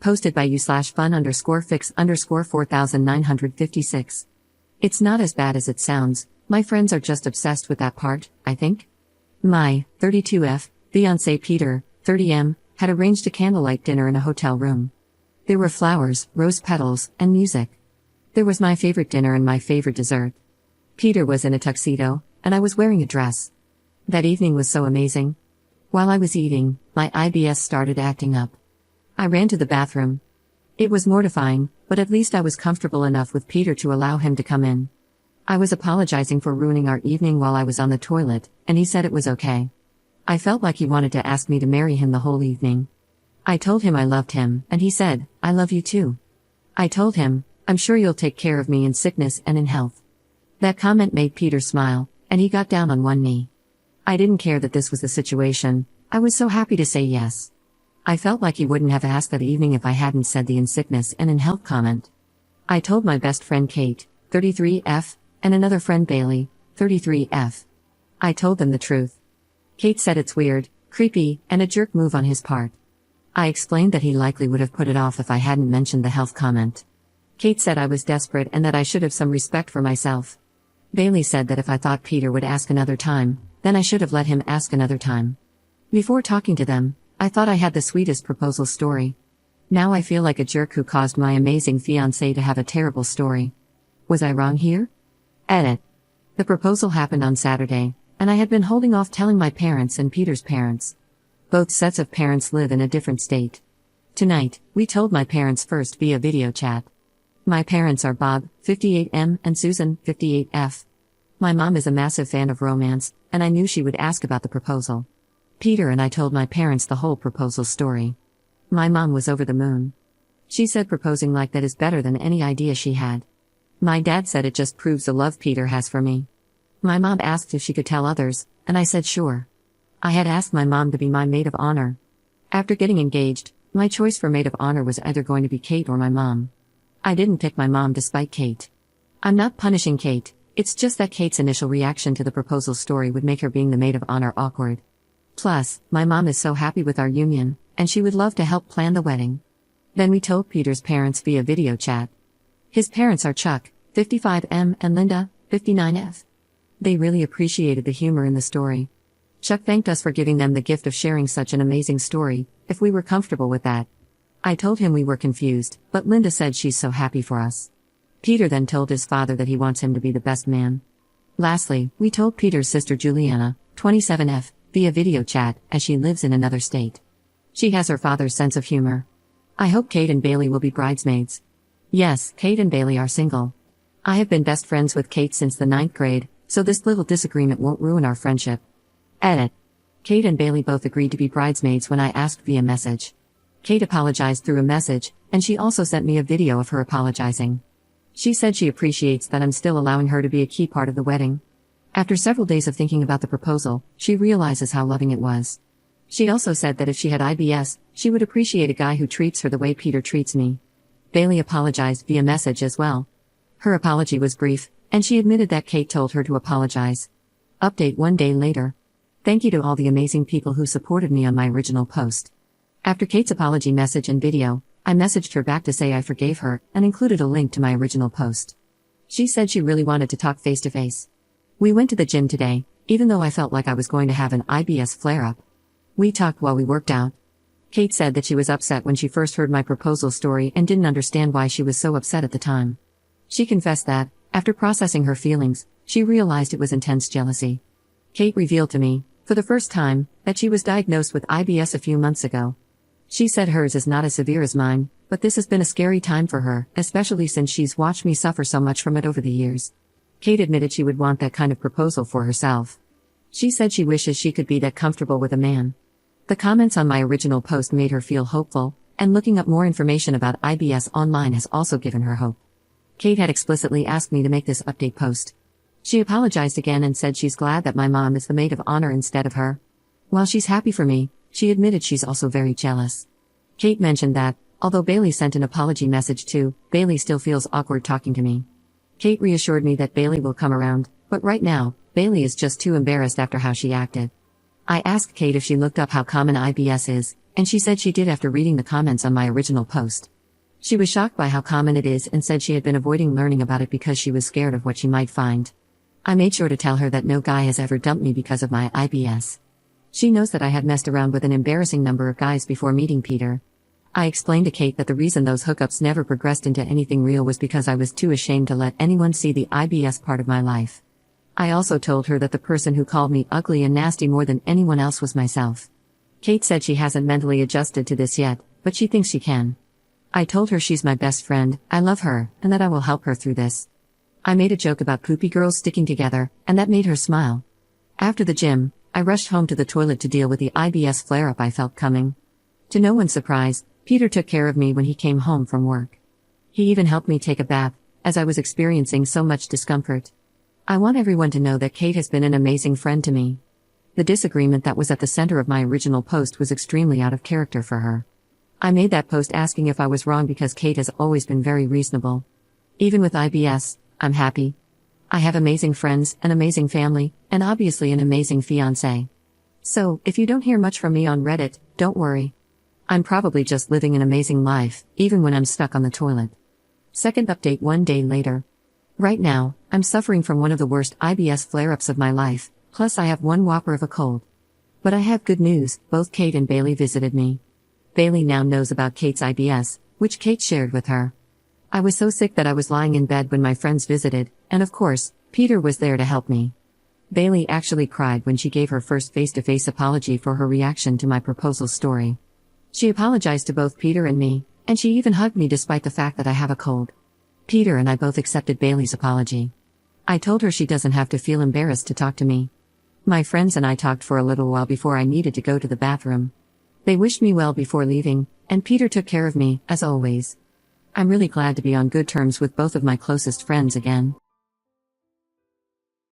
Posted by you/fun_fix_4956. It's not as bad as it sounds, my friends are just obsessed with that part, I think. My 32F, fiancé Peter, 30M, had arranged a candlelight dinner in a hotel room. There were flowers, rose petals, and music. There was my favorite dinner and my favorite dessert. Peter was in a tuxedo, and I was wearing a dress. That evening was so amazing. While I was eating, my IBS started acting up. I ran to the bathroom. It was mortifying, but at least I was comfortable enough with Peter to allow him to come in. I was apologizing for ruining our evening while I was on the toilet, and he said it was okay. I felt like he wanted to ask me to marry him the whole evening. I told him I loved him, and he said, "I love you too." I told him, "I'm sure you'll take care of me in sickness and in health." That comment made Peter smile, and he got down on one knee. I didn't care that this was the situation, I was so happy to say yes. I felt like he wouldn't have asked that evening if I hadn't said the in sickness and in health comment. I told my best friend Kate, 33F, and another friend Bailey, 33F. I told them the truth. Kate said it's weird, creepy, and a jerk move on his part. I explained that he likely would have put it off if I hadn't mentioned the health comment. Kate said I was desperate and that I should have some respect for myself. Bailey said that if I thought Peter would ask another time, then I should have let him ask another time. Before talking to them, I thought I had the sweetest proposal story. Now I feel like a jerk who caused my amazing fiancé to have a terrible story. Was I wrong here? Edit. The proposal happened on Saturday, and I had been holding off telling my parents and Peter's parents. Both sets of parents live in a different state. Tonight, we told my parents first via video chat. My parents are Bob, 58M, and Susan, 58F. My mom is a massive fan of romance, and I knew she would ask about the proposal. Peter and I told my parents the whole proposal story. My mom was over the moon. She said proposing like that is better than any idea she had. My dad said it just proves the love Peter has for me. My mom asked if she could tell others, and I said sure. I had asked my mom to be my maid of honor. After getting engaged, my choice for maid of honor was either going to be Kate or my mom. I didn't pick my mom despite Kate. I'm not punishing Kate, it's just that Kate's initial reaction to the proposal story would make her being the maid of honor awkward. Plus, my mom is so happy with our union, and she would love to help plan the wedding. Then we told Peter's parents via video chat. His parents are Chuck, 55M, and Linda, 59F. They really appreciated the humor in the story. Chuck thanked us for giving them the gift of sharing such an amazing story, if we were comfortable with that. I told him we were confused, but Linda said she's so happy for us. Peter then told his father that he wants him to be the best man. Lastly, we told Peter's sister Juliana, 27F, via video chat, as she lives in another state. She has her father's sense of humor. I hope Kate and Bailey will be bridesmaids. Yes, Kate and Bailey are single. I have been best friends with Kate since the 9th grade, so this little disagreement won't ruin our friendship. Edit. Kate and Bailey both agreed to be bridesmaids when I asked via message. Kate apologized through a message, and she also sent me a video of her apologizing. She said she appreciates that I'm still allowing her to be a key part of the wedding. After several days of thinking about the proposal, she realizes how loving it was. She also said that if she had IBS, she would appreciate a guy who treats her the way Peter treats me. Bailey apologized via message as well. Her apology was brief, and she admitted that Kate told her to apologize. Update 1 day later. Thank you to all the amazing people who supported me on my original post. After Kate's apology message and video, I messaged her back to say I forgave her, and included a link to my original post. She said she really wanted to talk face to face. We went to the gym today, even though I felt like I was going to have an IBS flare-up. We talked while we worked out. Kate said that she was upset when she first heard my proposal story and didn't understand why she was so upset at the time. She confessed that, after processing her feelings, she realized it was intense jealousy. Kate revealed to me, for the first time, that she was diagnosed with IBS a few months ago. She said hers is not as severe as mine, but this has been a scary time for her, especially since she's watched me suffer so much from it over the years. Kate admitted she would want that kind of proposal for herself. She said she wishes she could be that comfortable with a man. The comments on my original post made her feel hopeful, and looking up more information about IBS online has also given her hope. Kate had explicitly asked me to make this update post. She apologized again and said she's glad that my mom is the maid of honor instead of her. While she's happy for me, she admitted she's also very jealous. Kate mentioned that, although Bailey sent an apology message too, Bailey still feels awkward talking to me. Kate reassured me that Bailey will come around, but right now, Bailey is just too embarrassed after how she acted. I asked Kate if she looked up how common IBS is, and she said she did after reading the comments on my original post. She was shocked by how common it is and said she had been avoiding learning about it because she was scared of what she might find. I made sure to tell her that no guy has ever dumped me because of my IBS. She knows that I had messed around with an embarrassing number of guys before meeting Peter. I explained to Kate that the reason those hookups never progressed into anything real was because I was too ashamed to let anyone see the IBS part of my life. I also told her that the person who called me ugly and nasty more than anyone else was myself. Kate said she hasn't mentally adjusted to this yet, but she thinks she can. I told her she's my best friend, I love her, and that I will help her through this. I made a joke about poopy girls sticking together, and that made her smile. After the gym, I rushed home to the toilet to deal with the IBS flare-up I felt coming. To no one's surprise, Peter took care of me when he came home from work. He even helped me take a bath, as I was experiencing so much discomfort. I want everyone to know that Kate has been an amazing friend to me. The disagreement that was at the center of my original post was extremely out of character for her. I made that post asking if I was wrong because Kate has always been very reasonable. Even with IBS, I'm happy. I have amazing friends, an amazing family, and obviously an amazing fiancé. So, if you don't hear much from me on Reddit, don't worry. I'm probably just living an amazing life, even when I'm stuck on the toilet. Second update 1 day later. Right now, I'm suffering from one of the worst IBS flare-ups of my life, plus I have one whopper of a cold. But I have good news, both Kate and Bailey visited me. Bailey now knows about Kate's IBS, which Kate shared with her. I was so sick that I was lying in bed when my friends visited, and of course, Peter was there to help me. Bailey actually cried when she gave her first face-to-face apology for her reaction to my proposal story. She apologized to both Peter and me, and she even hugged me despite the fact that I have a cold. Peter and I both accepted Bailey's apology. I told her she doesn't have to feel embarrassed to talk to me. My friends and I talked for a little while before I needed to go to the bathroom. They wished me well before leaving, and Peter took care of me, as always. I'm really glad to be on good terms with both of my closest friends again.